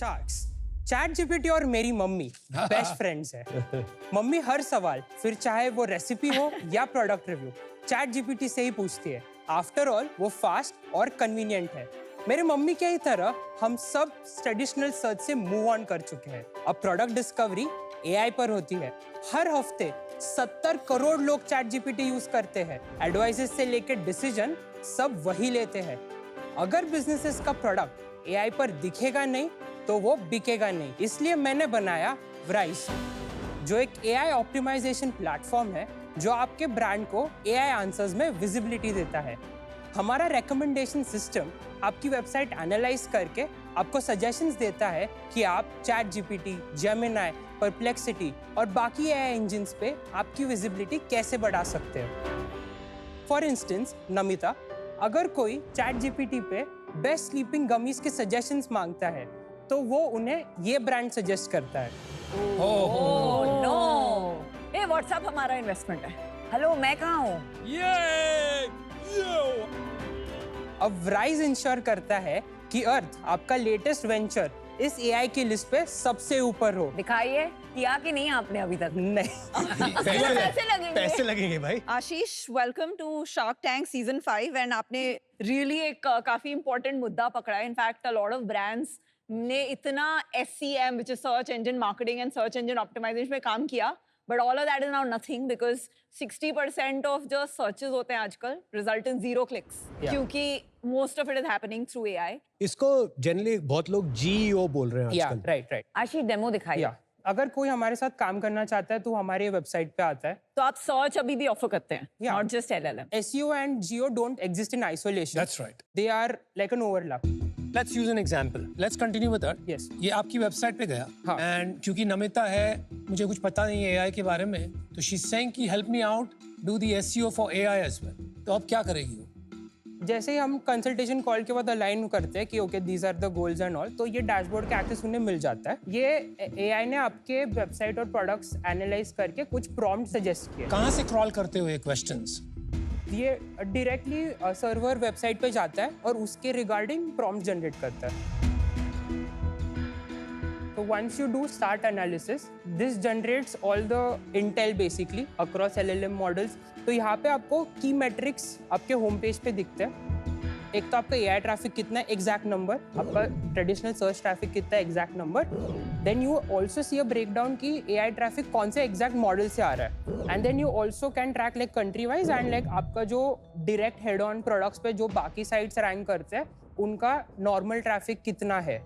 Sharks, chat GPT और मेरी mummy best friends है। मम्मी हर सवाल, फिर चाहे वो रेसिपी हो या प्रोडक्ट रिव्यू, चैट जीपीटी से ही पूछती है। आफ्टर ऑल वो फास्ट और कन्वीनियंट है। मेरे मम्मी की ही तरह हम सब ट्रेडिशनल सर्च से मूव ऑन कर चुके हैं। अब प्रोडक्ट डिस्कवरी एआई पर होती है। हर हफ्ते 70 करोड़ लोग चैट जीपीटी यूज करते हैं। एडवाइसेस से लेकर डिसीजन सब वही लेते हैं। अगर बिजनेसेस का प्रोडक्ट एआई पर दिखेगा नहीं तो वो बिकेगा नहीं। इसलिए मैंने बनाया व्राइस, जो एक एआई ऑप्टिमाइजेशन प्लेटफॉर्म है जो आपके ब्रांड को एआई आंसर्स में विजिबिलिटी देता है। हमारा रिकमेंडेशन सिस्टम आपकी वेबसाइट एनालाइज करके आपको सजेशंस देता है कि आप चैट जीपीटी, जेमिनी, परप्लेक्सिटी और बाकी एआई इंजिन्स पे आपकी विजिबिलिटी कैसे बढ़ा सकते हो। फॉर इंस्टेंस नमिता, अगर कोई चैट जीपीटी पे बेस्ट स्लीपिंग गमीज के सजेशंस मांगता है तो वो उन्हें ये ब्रांड सजेस्ट करता है। ओह नो, ये व्हाट्सएप हमारा इन्वेस्टमेंट है। हेलो, मैं कहाँ हूँ? अब राइज इंश्योर करता है कि अर्थ, आपका लेटेस्ट वेंचर, इस एआई की लिस्ट पे सबसे ऊपर हो। दिखाइए, किया कि नहीं आपने अभी तक? नहीं। पैसे लगेंगे भाई। Ashish, welcome to Shark Tank season 5 and आपने रियली एक काफी इंपॉर्टेंट मुद्दा पकड़ा है। In fact a lot of brands ने इतना SEM, which is search engine marketing and search engine optimisation पे काम किया, but all of that is now nothing because 60% of जो सर्चेस होते हैं आजकल रिजल्ट इन 0 क्लिक्स, क्योंकि most of it is happening through AI. इसको जनरली बहुत लोग GEO बोल रहे हैं आजकल। राइट। आशी, डेमो दिखाइए। अगर कोई हमारे साथ काम करना चाहता है तो हमारे वेबसाइट पे आता है। तो आप सर्च अभी भी ऑफर करते हैं, not just LLM। SEO and GEO don't exist in isolation. That's right. They are like an overlap. Let's use an example. Let's continue with that. Yes. ये आपकी वेबसाइट पे गया हाँ. and क्योंकि नमिता है, मुझे कुछ पता नहीं है AI के बारे में, तो she's saying कि help me out, do the SEO for AI as well. तो अब क्या करेगी वो? जैसे ही हम कंसल्टेशन कॉल के बाद अलाइन करते हैं कि okay these are the goals and all, तो ये डैशबोर्ड का एक्सेस उन्हें मिल जाता है। ये एआई ने आपके वेबसाइट और प्रोडक्ट्स एनालाइज करके कुछ प्रॉम्प्ट सजेस्ट किए। कहाँ से क्रॉल करते हो ये क्वेश्चंस? ये डायरेक्टली सर्वर वेबसाइट पे जाता है और उसके रिगार्डिंग प्रॉम्प्ट जनरेट करता है। So once you do start analysis, this generates all the intel basically across LLM models. तो यहाँ पे आपको की मेट्रिक्स आपके होम पेज पे दिखते हैं। एक तो आपका AI ट्रैफिक कितना है, एग्जैक्ट नंबर, आपका ट्रेडिशनल सर्च ट्रैफिक कितना है, exact number. Then you also see a breakdown कि AI ट्रैफिक कौन से एग्जैक्ट मॉडल से आ रहा है। And then you also can track like country wise and like आपका जो डायरेक्ट हेड ऑन प्रोडक्ट्स पे जो बाकी साइट्स रैंक करते हैं उनका नॉर्मल ट्रैफिक कितना है।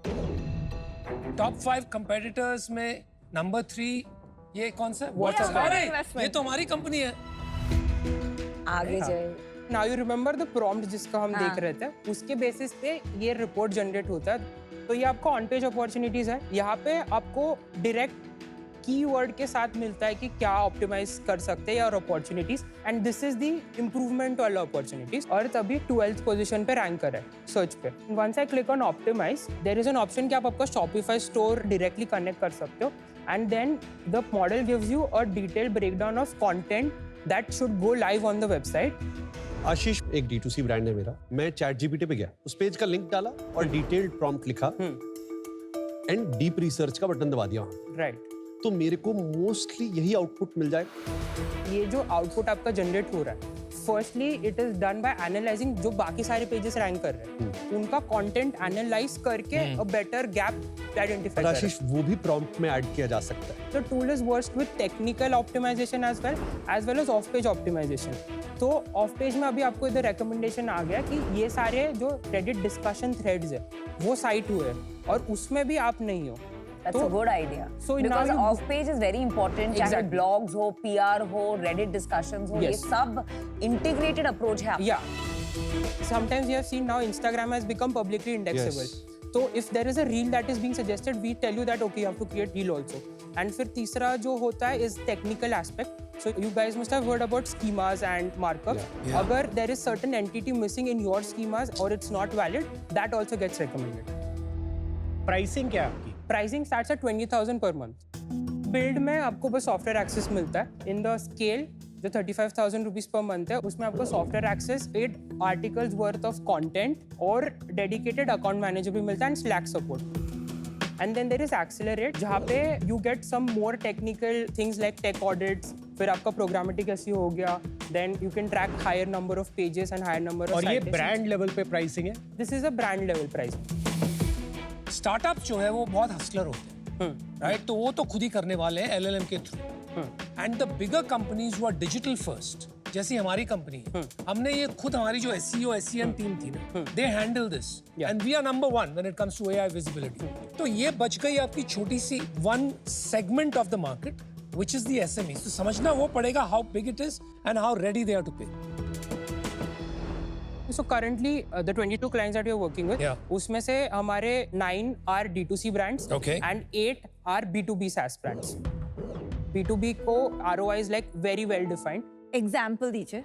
टॉप 5 कंपेटिटर्स में नंबर 3 ये कौन सा? WhatsApp। ये तो हमारी कंपनी है। आगे जाए। Now you remember the prompt जिसका हम देख रहे थे, उसके बेसिस पे ये रिपोर्ट जनरेट होता है। तो ये आपका ऑन पेज अपॉर्चुनिटीज है। यहाँ पे आपको डायरेक्ट कीवर्ड के साथ मिलता है कि क्या ऑप्टिमाइज कर सकते हैं और opportunities, and this is the improvement वाला अपॉर्चुनिटीज। और तभी 12th पोजीशन पे रैंकर है सर्च पे। Once I click on optimize, there is an option कि आप आपका शॉपिफाई स्टोर डायरेक्टली कनेक्ट कर सकते हो, and then the model gives you a detailed breakdown of content that should go live on the website. Ashish एक D2C brand है मेरा। मैं चैट जीपीटी पे गया, उस पेज का लिंक डाला और डिटेल्ड प्रॉम्प्ट लिखा एंड डीप रिसर्च का बटन दबा दिया। राइट। तो मेरे को मोस्टली यही आउटपुट मिल जाए। ये जो आउटपुट आपका जनरेट हो रहा है, firstly it is done by analysing जो बाकी सारे पेजेस रैंक कर रहे हैं, उनका कंटेंट एनालाइज करके अ बेटर गैप आइडेंटिफाई कर रहा है। आशीष, वो भी प्रॉम्प्ट में ऐड किया जा सकता है। The tool is worked with technical optimization as well as off-page optimization. तो ऑफ पेज में अभी आपको इधर रिकमेंडेशन आ गया कि ये सारे जो Reddit डिस्कशन थ्रेड्स है वो साइट हुए और उसमें भी आप नहीं हो। That's a good idea. So now because you- off page is very important. चाहे Exactly. blogs हो, PR हो, Reddit discussions हो, ये Yes. सब integrated approach है आपका। Yeah. Sometimes you have seen now Instagram has become publicly indexable. Yes. So if there is a reel that is being suggested, we tell you that okay, you have to create reel also. And फिर तीसरा जो होता है is technical aspect. So you guys must have heard about schemas and markups. Yeah. अगर there is certain entity missing in your schemas or it's not valid, that also gets recommended. Pricing क्या है आपकी? Pricing starts at 20,000 per month. Build में आपको बस software access मिलता है। In the scale जो 35,000 रुपीज पर मंथ है, उसमें आपको software access 8 articles worth of content और डेडिकेटेड अकाउंट मैनेजर भी मिलता है and Slack support. And then there is Accelerate, जहाँ पे you get some more technical things like tech audits. फिर आपका programmatic SEO हो गया. Then you can track higher number of pages and higher number of और ये citations. Brand level पे pricing है. This is a brand level price. Startup जो है वो बहुत हसलर होते हैं, राइट? तो वो तो खुद ही करने वाले हैं LLM के through. And the bigger companies who are digital first, जैसी हमारी कंपनी है, हमने ये खुद हमारी जो SEO SEM टीम थी ना, they handle this and we are number 1 when it comes to AI visibility. तो ये बच गई आपकी छोटी सी one segment of the market which is the SMEs. तो समझना वो पड़ेगा how big it is and how ready they are to pay. So currently the 22 clients that we are working with, Yeah. उसमें से हमारे 9 are D2C brands Okay. and 8 are B2B SaaS brands. B2B को ROI is like very well defined. Example दीजिए.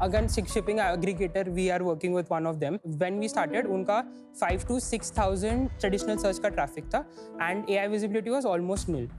Again, shipping aggregator, we are working with one of them. When we started, उनका 5 to 6,000 traditional search का traffic था and AI visibility was almost nil.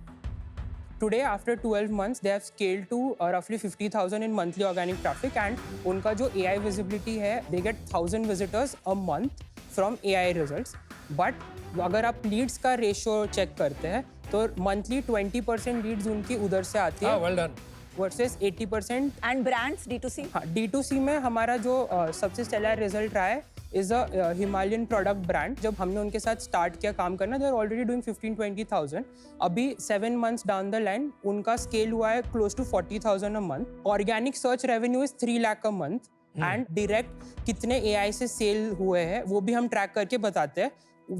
Today, after 12 months, they have scaled to roughly 50,000 in monthly organic traffic and उनका जो AI visibility है, they get 1,000 visitors a month from AI results. But अगर आप leads का ratio check करते हैं, तो monthly 20% leads उनकी उधर से आती है. Well done. Versus 80%. And brands D2C. हाँ, D2C में हमारा जो सबसे स्टेलर रिजल्ट रहा है is a Himalayan product brand. जब हमने उनके साथ स्टार्ट किया काम करना, दे आर ऑलरेडी डूइंग 15-20,000. अभी 7 months डाउन द लाइन उनका स्केल हुआ है close to 40,000 a month. Organic search revenue is 3 lakh a month and direct कितने AI से सेल हुए हैं वो भी हम ट्रैक करके बताते हैं.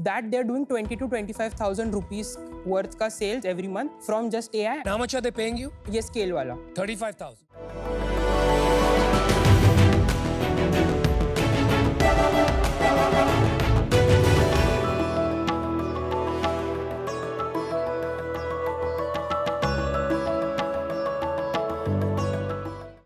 That they are doing 20 to 25,000 rupees worth का sales every month from just AI. How much are they paying you? ये स्केल वाला 35,000.